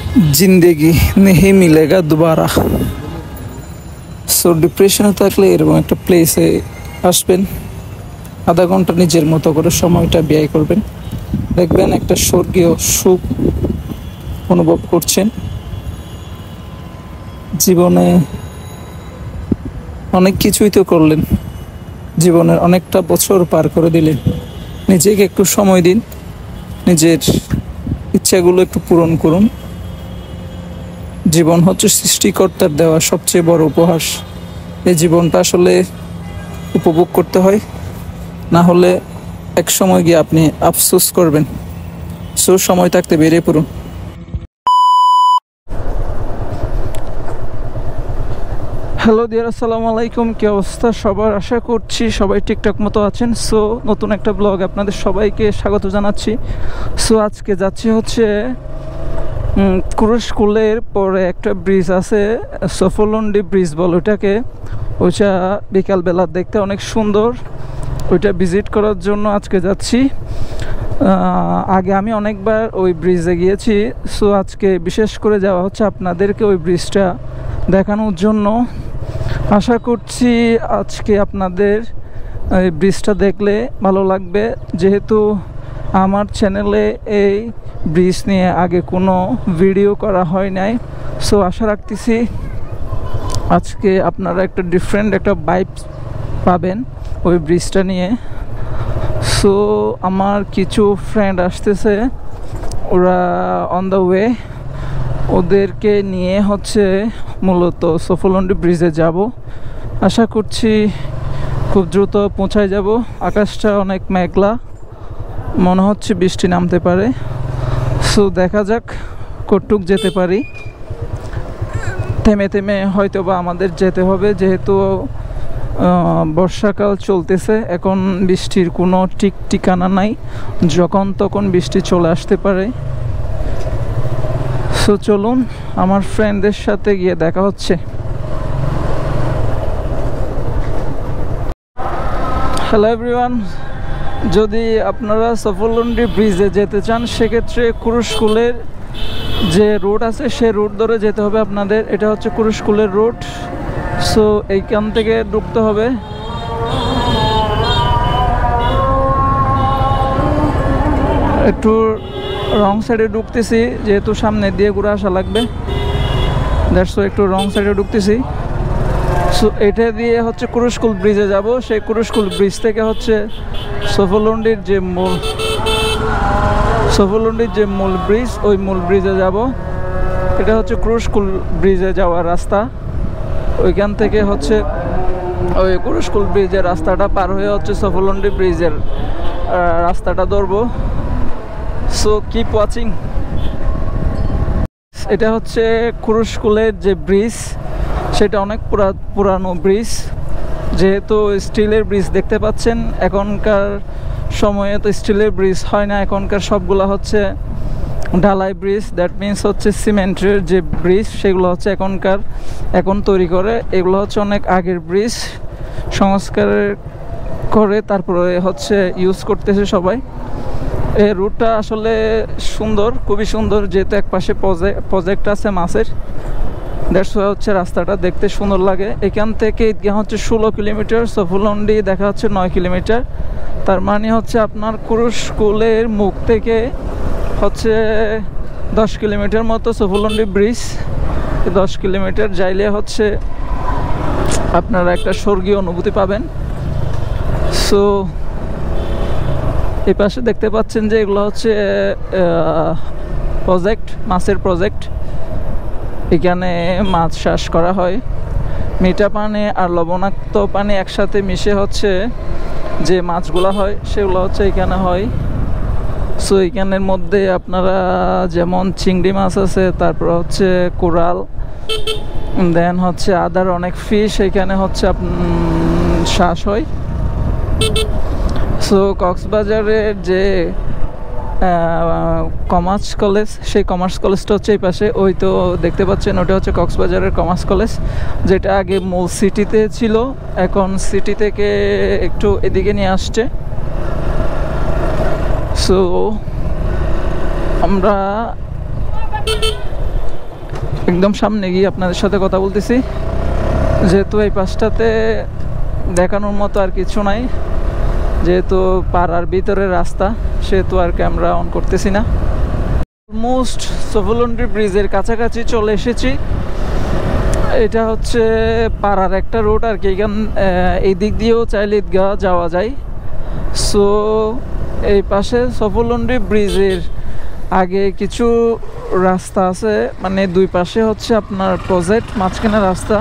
जिंदगी नहीं मिलेगा दोबारा। সো ডিপ্রেশনে থাকলে এরকম একটা প্লেসে আসবেন, আধা ঘন্টা নিজের মতো করে সময়টা ব্যয় করবেন, দেখবেন একটা স্বর্গীয় সুখ অনুভব করছেন। জীবনে অনেক কিছুই তো করলেন, জীবনের অনেকটা বছর পার করে দিলেন, নিজেকে একটু সময় দিন, নিজের ইচ্ছাগুলো একটু পূরণ করুন। জীবন হচ্ছে সৃষ্টিকর্তার দেওয়া সবচেয়ে বড় উপহার। এই জীবনটা আসলে উপভোগ করতে হয়, না হলে এক সময় গিয়ে আপনি আফসোস করবেন। সো সময় থাকতে বেরিয়ে পড়ুন। হ্যালো ডিয়ার, আসসালামু আলাইকুম। কি অবস্থা সবার? আশা করছি সবাই ঠিকঠাক মতো আছেন। সো নতুন একটা ব্লগ আপনাদের সবাইকে স্বাগত জানাচ্ছি। সো আজকে যাচ্ছি হচ্ছে কুরুশকুলের পরে একটা ব্রিজ আছে, সফলন্ডি ব্রিজ বল ওইটাকে। ওইটা বিকালবেলা দেখতে অনেক সুন্দর, ওইটা ভিজিট করার জন্য আজকে যাচ্ছি। আগে আমি অনেকবার ওই ব্রিজে গিয়েছি। সো আজকে বিশেষ করে যাওয়া হচ্ছে আপনাদেরকে ওই ব্রিজটা দেখানোর জন্য। আশা করছি আজকে আপনাদের এই ব্রিজটা দেখলে ভালো লাগবে, যেহেতু আমার চ্যানেলে এই ব্রিজ নিয়ে আগে কোনো ভিডিও করা হয় নাই। সো আশা রাখতেছি আজকে আপনারা একটা ডিফারেন্ট একটা ভাইব পাবেন ওই ব্রিজটা নিয়ে। সো আমার কিছু ফ্রেন্ড আসতেছে, ওরা অন দ্য ওয়ে, ওদেরকে নিয়ে হচ্ছে মূলত সফলন্ডি ব্রিজে যাব। আশা করছি খুব দ্রুত পৌঁছায় যাব। আকাশটা অনেক মেঘলা, মনে হচ্ছে বৃষ্টি নামতে পারে। সো দেখা যাক কতটুক যেতে পারি। থেমে থেমে হয়তো বা আমাদের যেতে হবে, যেহেতু বর্ষাকাল চলতেছে। এখন বৃষ্টির কোনো ঠিক ঠিকানা নাই, যখন তখন বৃষ্টি চলে আসতে পারে। সো চলুন, আমার ফ্রেন্ডদের সাথে গিয়ে দেখা হচ্ছে। হ্যালো এভরিওয়ান, যদি আপনারা সফলন্ডি ব্রিজে যেতে চান সেক্ষেত্রে কুরুশকুলের যে রুট আছে সে রুট ধরে যেতে হবে আপনাদের। এটা হচ্ছে কুরুশকুলের রুট। সো এইখান থেকে ঢুকতে হবে। একটু রং সাইডে ঢুকতেছি, যেহেতু সামনে দিয়ে ঘুরে আসা লাগবে, দ্যাটস ওয়াই একটু রং সাইডে ঢুকতেছি। সো এটা দিয়ে হচ্ছে কুরুশকুল ব্রিজে যাব। সেই কুরুশকুল ব্রিজ থেকে হচ্ছে সফলন্ডির যে মূল ব্রিজ, ওই মূল ব্রিজে যাব। এটা হচ্ছে কুরুশকুল ব্রিজে যাওয়ার রাস্তা। ওইখান থেকে হচ্ছে ওই কুরুশকুল ব্রিজের রাস্তাটা পার হয়ে হচ্ছে সফলন্ডি ব্রিজের রাস্তাটা ধরবো। So keep watching. এটা হচ্ছে কুরুশকুলের যে ব্রিজ, সেটা অনেক পুরানো ব্রিজ। যেহেতু স্টিলের ব্রিজ দেখতে পাচ্ছেন, এখনকার সময়ে তো স্টিলের ব্রিজ হয় না, এখনকার সবগুলো হচ্ছে ঢালাই ব্রিজ। দ্যাট মিনস হচ্ছে সিমেন্টের যে ব্রিজ, সেগুলো হচ্ছে এখন তৈরি করে। এগুলো হচ্ছে অনেক আগের ব্রিজ, সংস্কার করে তারপরে হচ্ছে ইউজ করতেছে সবাই। এই রুটটা আসলে সুন্দর, খুবই সুন্দর, যেহেতু এক পাশে প্রজেক্ট আছে মাছের। দ্যাটস ওয়াই হচ্ছে রাস্তাটা দেখতে সুন্দর লাগে। এখান থেকে ঈদগাহ হচ্ছে 16 কিলোমিটার, সফলন্ডি দেখা হচ্ছে 9 কিলোমিটার। তার মানে হচ্ছে আপনার কুরুশকুলের মুখ থেকে হচ্ছে 10 কিলোমিটার মতো সফলন্ডি ব্রিজ। 10 কিলোমিটার যাইলে হচ্ছে আপনারা একটা স্বর্গীয় অনুভূতি পাবেন। সো এই পাশে দেখতে পাচ্ছেন যে এগুলো হচ্ছে মাছের প্রজেক্ট। এখানে মাছ চাষ করা হয়। মিঠা পানি আর লবণাক্ত পানি একসাথে মিশে হচ্ছে যে মাছগুলো হয়, সেগুলো হচ্ছে এখানে হয়। সো এখানের মধ্যে আপনারা যেমন চিংড়ি মাছ আছে, তারপর হচ্ছে কোরাল, দেন হচ্ছে আদার অনেক ফিশ এখানে হচ্ছে চাষ হয়। সো কক্সবাজারের যে কমার্স কলেজ, সেই কমার্স কলেজটা হচ্ছে এই পাশে। ওই তো দেখতে পাচ্ছেন, ওটা হচ্ছে কক্সবাজারের কমার্স কলেজ, যেটা আগে মূল সিটিতে ছিল, এখন সিটি থেকে একটু এদিকে নিয়ে আসছে। সো আমরা একদম সামনে গিয়ে আপনাদের সাথে কথা বলতেছি, যেহেতু এই পাশটাতে দেখানোর মতো আর কিছু নাই, যেহেতু পাড়ার ভিতরের রাস্তা, সেহেতু আর ক্যামেরা অন করতেছি না। অলমোস্ট সফলন্ডি ব্রিজের কাছাকাছি চলে এসেছি। এটা হচ্ছে পাড়ার একটা রোড আর কি, এখান এই দিক দিয়েও চাইলে ঈদগাহ যাওয়া যায়। সো এই পাশে সফলন্ডি ব্রিজের আগে কিছু রাস্তা আছে, মানে দুই পাশে হচ্ছে আপনার প্রজেক্ট, মাঝখানে রাস্তা।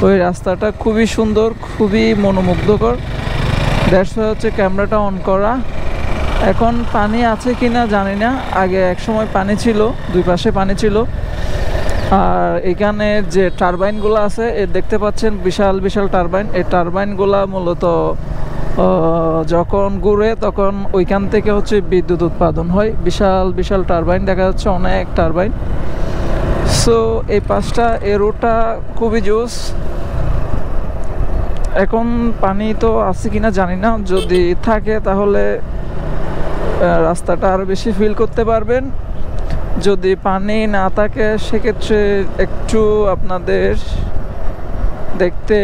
ওই রাস্তাটা খুবই সুন্দর, খুবই মনোমুগ্ধকর। দ্যাটস হচ্ছে ক্যামেরাটা অন করা। এখন পানি আছে কি না জানি না, আগে এক সময় পানি ছিল, দুই পাশে পানি ছিল। আর এখানে যে টারবাইনগুলো আছে দেখতে পাচ্ছেন, বিশাল বিশাল টারবাইন। এই টারবাইনগুলো মূলত যখন ঘুরে তখন ওইখান থেকে হচ্ছে বিদ্যুৎ উৎপাদন হয়। বিশাল বিশাল টারবাইন দেখা যাচ্ছে, অনেক টারবাইন। সো এই পাশটা, এই রোডটা খুবই জোস। এখন পানি তো আছে কিনা জানি না, যদি থাকে তাহলে রাস্তাটা আরও বেশি ফিল করতে পারবেন। যদি পানি না থাকে সেক্ষেত্রে একটু আপনাদের দেখতে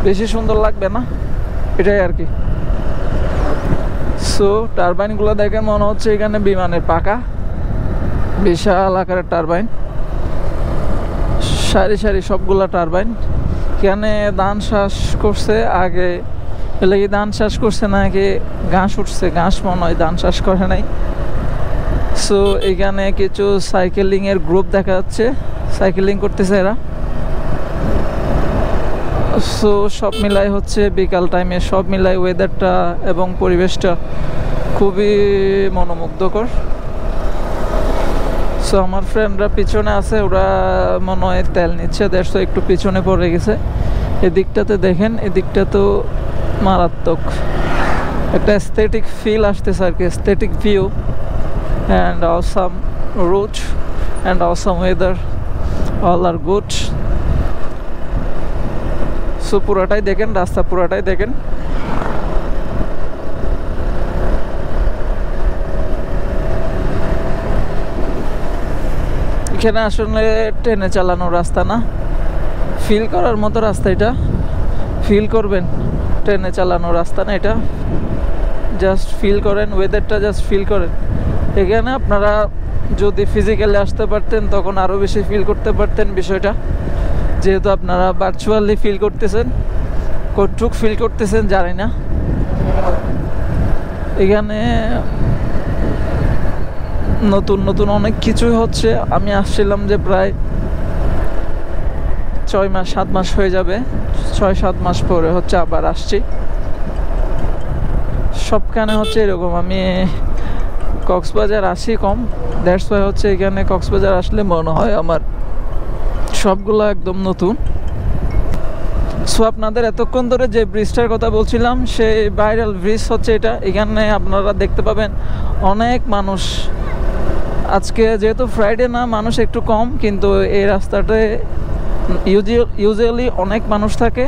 বেশি সুন্দর লাগবে না, এটাই আর কি। সো টারবাইনগুলো দেখে মনে হচ্ছে এখানে বিমানের পাকা, বিশাল আকারের টারবাইন, সারি সারি সবগুলা টারবাইন। এখানে ধান চাষ করছে আগে, এলে কি ধান চাষ করছে নাকি ঘাস উঠছে, ঘাস মনে হয়, ধান চাষ করে নাই। সো এখানে কিছু সাইকেলিংয়ের গ্রুপ দেখা যাচ্ছে, সাইকেলিং করতেছে এরা। সো সব মিলাই হচ্ছে বিকাল টাইমে, সব মিলাই ওয়েদারটা এবং পরিবেশটা খুবই মনোমুগ্ধকর। সো আমার ফ্রেন্ডরা পিছনে আছে, ওরা মনে হয় তেল নিচ্ছে, দেড়শো একটু পিছনে পড়ে গেছে। এদিকটাতে দেখেন, এদিকটা তো মারাত্মক একটা এস্থেটিক ফিল আসতেছে আর কি, aesthetic view and awesome route and awesome weather, all are good. So পুরাটাই দেখেন, রাস্তা পুরাটাই দেখেন। এখানে আসলে ট্রেনে চালানো রাস্তা না, ফিল করার মতো রাস্তা। এটা ফিল করবেন, ট্রেনে চালানো রাস্তা না এটা, জাস্ট ফিল করেন ওয়েদারটা, জাস্ট ফিল করেন। এখানে আপনারা যদি ফিজিক্যালি আসতে পারতেন তখন আরও বেশি ফিল করতে পারতেন বিষয়টা, যেহেতু আপনারা ভার্চুয়ালি ফিল করতেছেন। কতটুক ফিল করতেছেন জানি না। এখানে নতুন নতুন অনেক কিছুই হচ্ছে। আমি আসছিলাম যে প্রায় 6-7 মাস হয়ে যাবে, 6-7 মাস পরে হচ্ছে আবার আসছি। সবখানে হচ্ছে এরকম, আমি কক্সবাজার আসি কম, দ্যাটস ওয়াই হচ্ছে এখানে কক্সবাজার আসলে মনে হয় আমার সবগুলো একদম নতুন। সো আপনাদের এতক্ষণ ধরে যে ব্রিজটার কথা বলছিলাম, সেই ভাইরাল ব্রিজ হচ্ছে এটা। এখানে আপনারা দেখতে পাবেন অনেক মানুষ। আজকে যেহেতু ফ্রাইডে না, মানুষ একটু কম, কিন্তু এই রাস্তাটায় ইউজুয়ালি অনেক মানুষ থাকে।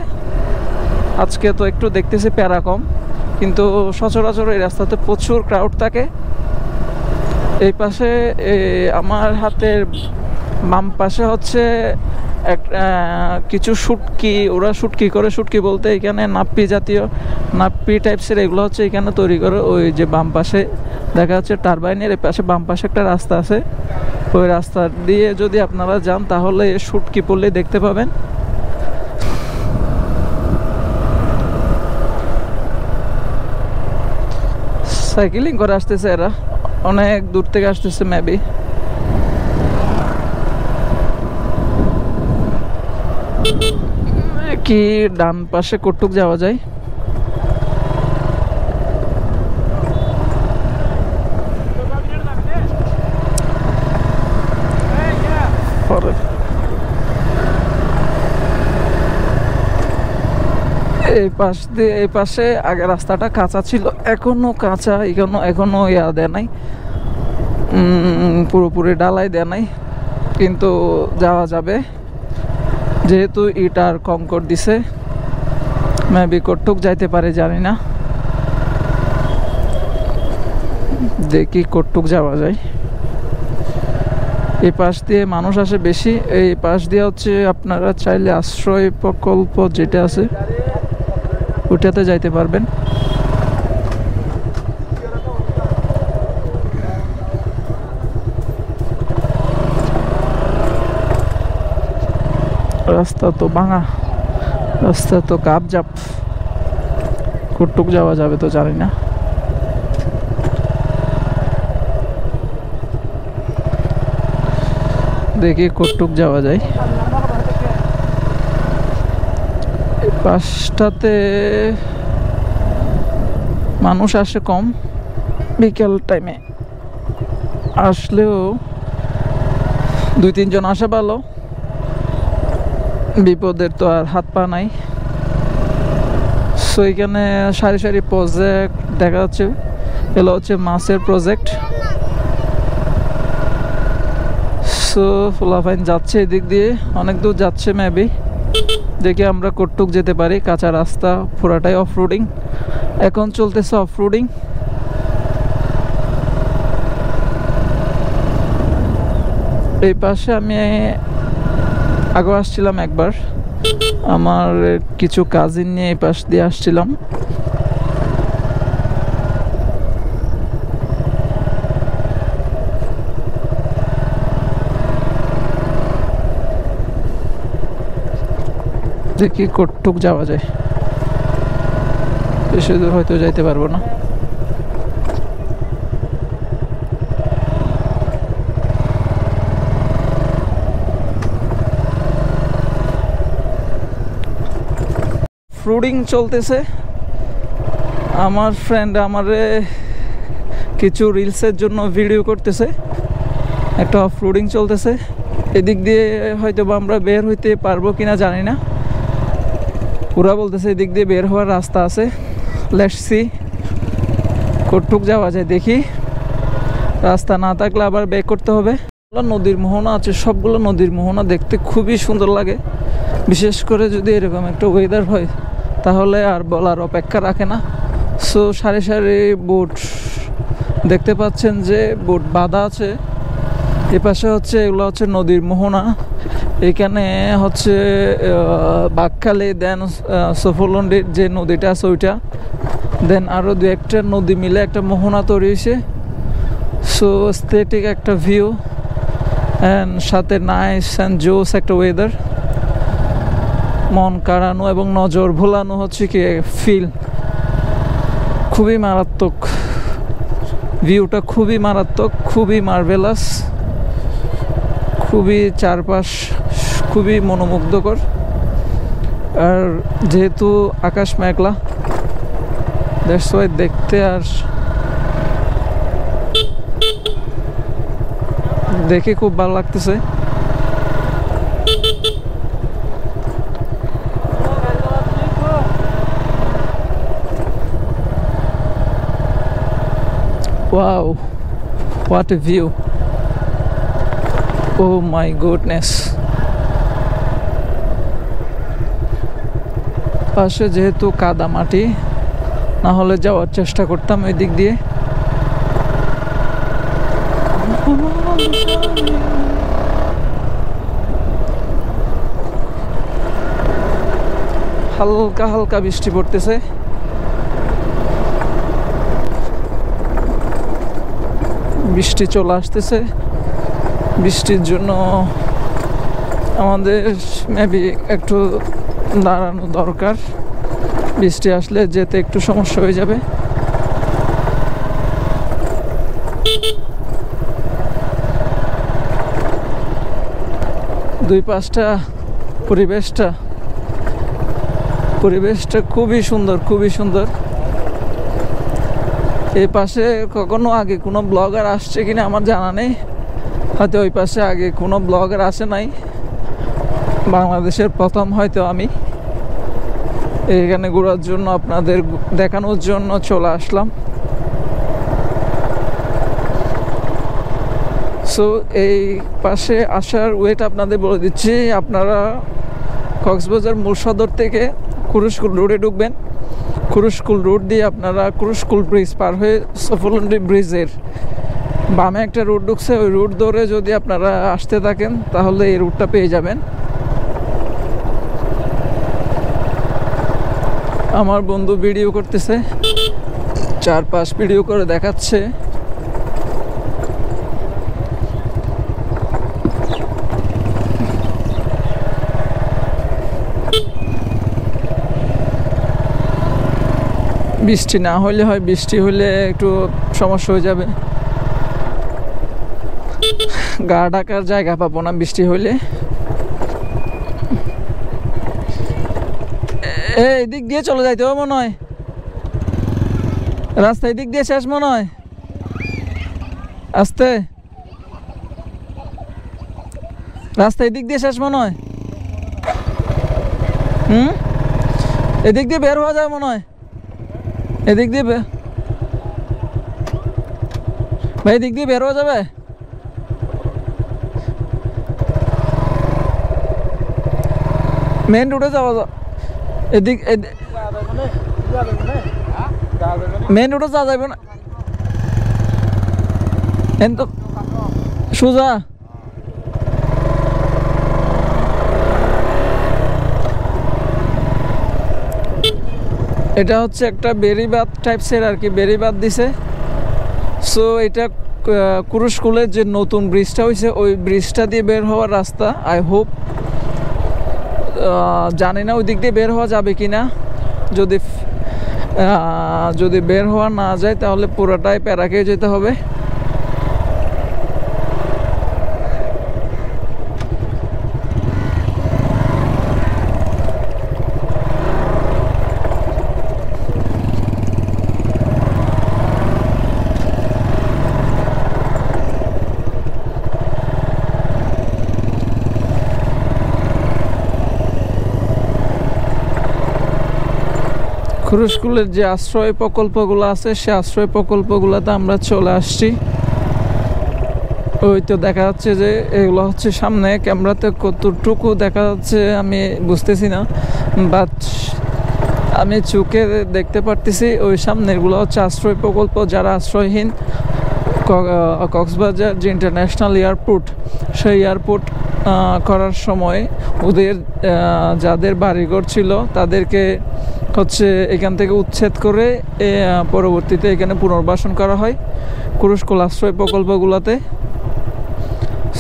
আজকে তো একটু দেখতেছি প্যারা কম, কিন্তু সচরাচর এই রাস্তাতে প্রচুর ক্রাউড থাকে। এই পাশে আমার হাতের বাম পাশে হচ্ছে কিছু শুটকি, ওরা শুটকি করে, শুটকি বলতে এখানে নাপ্পি জাতীয়, নাপ্পি টাইপসের এগুলো হচ্ছে এখানে তৈরি করে। ওই যে বাম পাশে দেখা যাচ্ছে টারবাইনের এই পাশে বাম পাশে একটা রাস্তা আছে, ওই রাস্তা দিয়ে যদি আপনারা যান তাহলে শুটকি পড়লেই দেখতে পাবেন। সাইকেলিং করে আসতেছে এরা, অনেক দূর থেকে আসতেছে মেবি। কি ডান পাশে কটুক যাওয়া যায়? এই পাশ দিয়ে, এই পাশে আগে রাস্তাটা কাঁচা ছিল, এখনো কাঁচা, এখনো ইয়া দেয় নাই, পুরোপুরি ডালাই দেয় নাই, কিন্তু যাওয়া যাবে যেহেতু ইট আর কংকর দিছে। মেবি কটুক যাইতে পারে জানি না, দেখি কটুক যাওয়া যায়। এই পাশ দিয়ে মানুষ আসে বেশি। এই পাশ দিয়ে হচ্ছে আপনারা চাইলে আশ্রয় প্রকল্প যেটা আছে ওটাতে যাইতে পারবেন। রাস্তা তো ভাঙা, রাস্তা তো কাপজাপ, কতটুক যাওয়া যাবে তো জানি না। দেখি কতটুক যাওয়া যায়। পাশটাতে মানুষ আসে কম, বিকেল টাইমে আসলেও 2-3 জন আসা ভালো, বিপদের তো আর হাত পা নাই। সো এখানে সারি সারি প্রজেক্ট দেখা যাচ্ছে, এগুলো হচ্ছে মাছের প্রজেক্ট। সো ফুলাফাইন যাচ্ছে এদিক দিয়ে, অনেক দূর যাচ্ছে মেবি। দেখি আমরা কতটুক যেতে পারি। কাঁচা রাস্তা, পুরাটাই অফ রোডিং, এখন চলতেছে অফ রোডিং। এই পাশে আমি আগে আসছিলাম একবার, আমার কিছু কাজিন নিয়ে এই পাশ দিয়ে আসছিলাম। দেখি কতটুক যাওয়া যায়, বেশি দূর হয়তো যাইতে পারবো না। ফ্রুডিং চলতেছে। আমার ফ্রেন্ড আমারে কিছু রিলসের জন্য ভিডিও করতেছে, একটা ফ্রুডিং চলতেছে। এদিক দিয়ে হয়তো আমরা বের হইতে পারবো কিনা জানি না। ওরা বলতেছে এদিক দিয়ে বের হওয়ার রাস্তা আছে। লেটস সি কতটুক যাওয়া যায় দেখি। রাস্তা না থাকলে আবার ব্যাক করতে হবে। নদীর মোহনা আছে, সবগুলো নদীর মোহনা দেখতে খুবই সুন্দর লাগে। বিশেষ করে যদি এরকম একটা ওয়েদার হয় তাহলে আর বলার অপেক্ষা রাখে না। সো সারি সারি বোট দেখতে পাচ্ছেন যে বোট বাঁধা আছে। এ পাশে হচ্ছে এগুলো হচ্ছে নদীর মোহনা। এখানে হচ্ছে বাকখালী, দেন সফরলন্ডির যে নদীটা আছে ওইটা, দেন আরও 2-1টা নদী মিলে একটা মোহনা তৈরি হয়েছে। সো এস্থেটিক একটা ভিউ অ্যান্ড সাথে নাইস অ্যান্ড জোস একটা ওয়েদার। মন কাড়ানো এবং নজর ভোলানো হচ্ছে কি ফিল, খুবই মারাত্মক। ভিউটা খুবই মারাত্মক, খুবই মার্ভেলাস, খুবই চারপাশ খুবই মনোমুগ্ধকর। আর যেহেতু আকাশ মেঘলা, দ্যাটস ওয়াই দেখতে আর দেখে খুব ভালো লাগতেছে। Wow, what a view! Oh my goodness! পাশে যেহেতু কাদা মাটি, না হলে যাওয়ার চেষ্টা করতাম ওই দিক দিয়ে। হালকা হালকা বৃষ্টি পড়তেছে। বৃষ্টি চলে আসতেছে। বৃষ্টির জন্য আমাদের মেবি একটু দাঁড়ানো দরকার। বৃষ্টি আসলে যেতে একটু সমস্যা হয়ে যাবে। দুই পাশটা পরিবেশটা খুবই সুন্দর, খুবই সুন্দর। এই পাশে কখনো আগে কোনো ব্লগার আসছে কিনা আমার জানা নেই, হয়তো ওই পাশে আগে কোনো ব্লগার আসে নাই। বাংলাদেশের প্রথম হয়তো আমি এখানে ঘোরার জন্য, আপনাদের দেখানোর জন্য চলে আসলাম। সো এই পাশে আসার ওয়েট আপনাদের বলে দিচ্ছি। আপনারা কক্সবাজার মূল সদর থেকে কুরুশকুল রোডে ঢুকবেন। কুরুশকুল রোড দিয়ে আপনারা কুরুশকুল ব্রিজ পার হয়ে সফরলন্ডি ব্রিজের বামে একটা রুট ঢুকছে, ওই রুট ধরে যদি আপনারা আসতে থাকেন তাহলে এই রুটটা পেয়ে যাবেন। আমার বন্ধু ভিডিও করতেছে, চারপাশ ভিডিও করে দেখাচ্ছে। বৃষ্টি না হলে হয়, বৃষ্টি হলে একটু সমস্যা হয়ে যাবে, গা ঢাকার জায়গা পাবো না বৃষ্টি হলে। এই দিক দিয়ে চলে যাইতে হবে মনে হয়, রাস্তা এই দিক দিয়ে শেষ মনে হয়। আস্তে, রাস্তা এই দিক দিয়ে শেষ মনে হয়। এদিক দিয়ে বের হওয়া যায় মনে হয়, এদিক দিয়ে ভাই এদিক দিয়ে বের হওয়া যাবে। মেন রোডে যাওয়া এদিক, মেন রোডে যাওয়া যাবে না তো সোজা। এটা হচ্ছে একটা বেরিবাদ টাইপসের আর কি, বেরিবাদ দিছে। সো এটা কুরুশ স্কুলের যে নতুন ব্রিজটা হয়েছে ওই ব্রিজটা দিয়ে বের হওয়ার রাস্তা। আই হোপ, জানি না ওই দিক দিয়ে বের হওয়া যাবে কি না। যদি বের হওয়া না যায় তাহলে পুরোটাই প্যারা খেয়ে যেতে হবে। কুরুশ স্কুলের যে আশ্রয় প্রকল্পগুলো আছে সে আশ্রয় প্রকল্পগুলোতে আমরা চলে আসছি। ওই তো দেখা যাচ্ছে যে এগুলো হচ্ছে সামনে, ক্যামেরাতে কতটুকু দেখা যাচ্ছে আমি বুঝতেছি না, বাট আমি চোখে দেখতে পারতেছি ওই সামনেরগুলো হচ্ছে আশ্রয় প্রকল্প। যারা আশ্রয়হীন, কক্সবাজার যে ইন্টারন্যাশনাল এয়ারপোর্ট, সেই এয়ারপোর্ট করার সময় ওদের যাদের বাড়িঘর ছিল তাদেরকে হচ্ছে এখান থেকে উচ্ছেদ করে পরবর্তীতে এখানে পুনর্বাসন করা হয় কুরুশ স্কুল আশ্রয় প্রকল্পগুলোতে।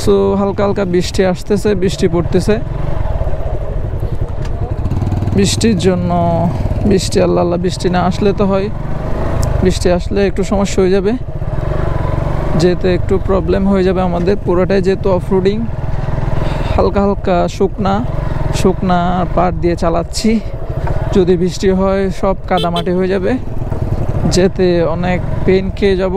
সো হালকা হালকা বৃষ্টি আসতেছে, বৃষ্টি পড়তেছে। বৃষ্টির জন্য আল্লাহ বৃষ্টি না আসলে তো হয়, বৃষ্টি আসলে একটু সমস্যা হয়ে যাবে, যেতে একটু প্রবলেম হয়ে যাবে আমাদের। পুরোটাই যেহেতু অফরোডিং, হালকা হালকা শুকনা পাড় দিয়ে চালাচ্ছি। যদি বৃষ্টি হয় সব কাদামাটি হয়ে যাবে, যেতে অনেক পেন খেয়ে যাব।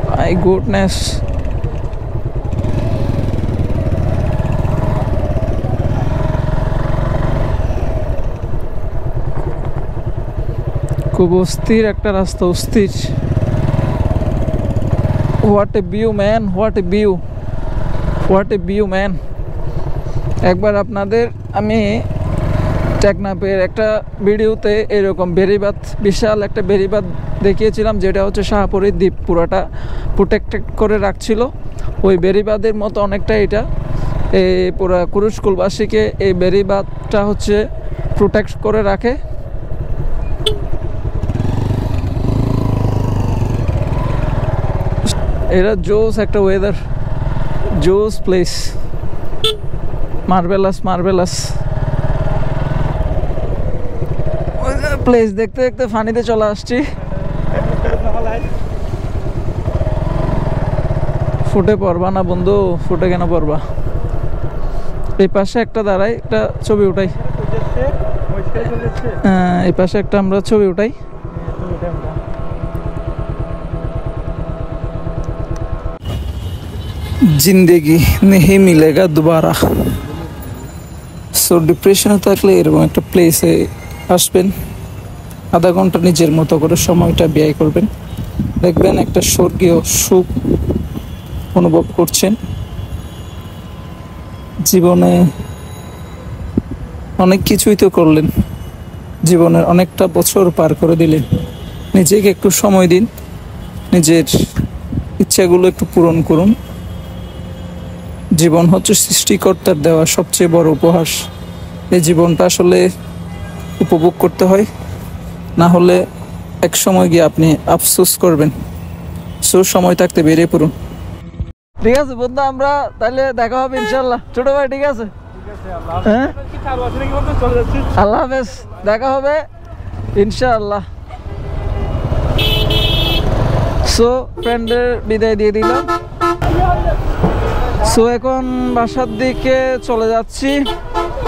মাই গুডনেস, খুব অস্থির একটা রাস্তা, অস্থির। What a view man, what a view, what a view man. একবার আপনাদের আমি টেকনাফের একটা ভিডিওতে এরকম বেরিবাদ, বিশাল একটা বেরিবাদ দেখিয়েছিলাম, যেটা হচ্ছে শাহপুরীর দ্বীপ পুরাটা প্রোটেক্টেড করে রাখছিল। ওই বেরিবাদের মতো অনেকটা এটা, এই পুরা কুরুশ স্কুলবাসীকে এই বেরিবাদটা হচ্ছে প্রোটেক্ট করে রাখে। এটা জোস একটা ওয়েদার, জোস প্লেস, মার্ভেলাস প্লেস। দেখতে দেখতে ফানিতে চলে আসছি। ফুটে পড়বা না বন্ধু, ফুটে কেন পড়বা? এই পাশে একটা দাঁড়াই, একটা ছবি উঠাই। এই পাশে একটা আমরা ছবি উঠাই। জিন্দেগি নেহি মিলেগা দুবারা। সো ডিপ্রেশনে থাকলে এরকম একটা প্লেসে আসবেন, আধা ঘন্টা নিজের মতো করে সময়টা ব্যয় করবেন, দেখবেন একটা স্বর্গীয় সুখ অনুভব করছেন। জীবনে অনেক কিছুই তো করলেন, জীবনের অনেকটা বছর পার করে দিলেন। নিজেকে একটু সময় দিন, নিজের ইচ্ছাগুলো একটু পূরণ করুন। জীবন হচ্ছে সৃষ্টিকর্তার দেওয়া সবচেয়ে বড় উপহার। এই জীবনটা আসলে উপভোগ করতে হয়, না হলে এক সময় গিয়ে আপনি আফসোস করবেন। সো সময় থাকতে বেরিয়ে পড়ুন। ঠিক আছে বন্ধু, আমরা তাহলে দেখা হবে ইনশাল্লাহ। ছোট ভাই ঠিক আছে, হ্যাঁ আল্লাহ হাফেজ, দেখা হবে ইনশাআল্লাহ। সো ফ্রেন্ডের বিদায় দিয়ে দিলাম। সো এখন বাসার দিকে চলে যাচ্ছি।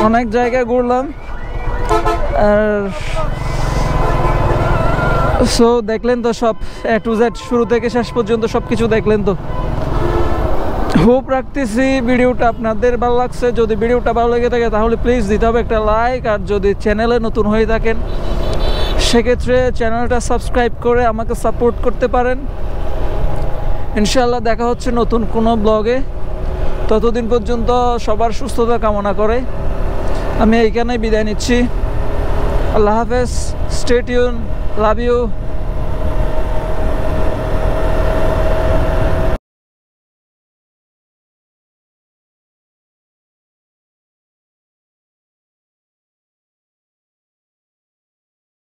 অনেক জায়গায় ঘুরলাম, আর সো দেখলেন তো সব A to Z, শুরু থেকে শেষ পর্যন্ত সব কিছু দেখলেন তো। হোপ রাখতেছি ভিডিওটা আপনাদের ভালো লাগছে। যদি ভিডিওটা ভালো লেগে থাকে তাহলে প্লিজ দিতে হবে একটা লাইক, আর যদি চ্যানেলে নতুন হয়ে থাকেন সেক্ষেত্রে চ্যানেলটা সাবস্ক্রাইব করে আমাকে সাপোর্ট করতে পারেন। ইনশাআল্লাহ দেখা হচ্ছে নতুন কোনো ব্লগে। ততদিন পর্যন্ত সবার সুস্থতা কামনা করে আমি এইখানেই বিদায় নিচ্ছি। আল্লাহ হাফেজ, স্টে টিউন, লাভ ইউ।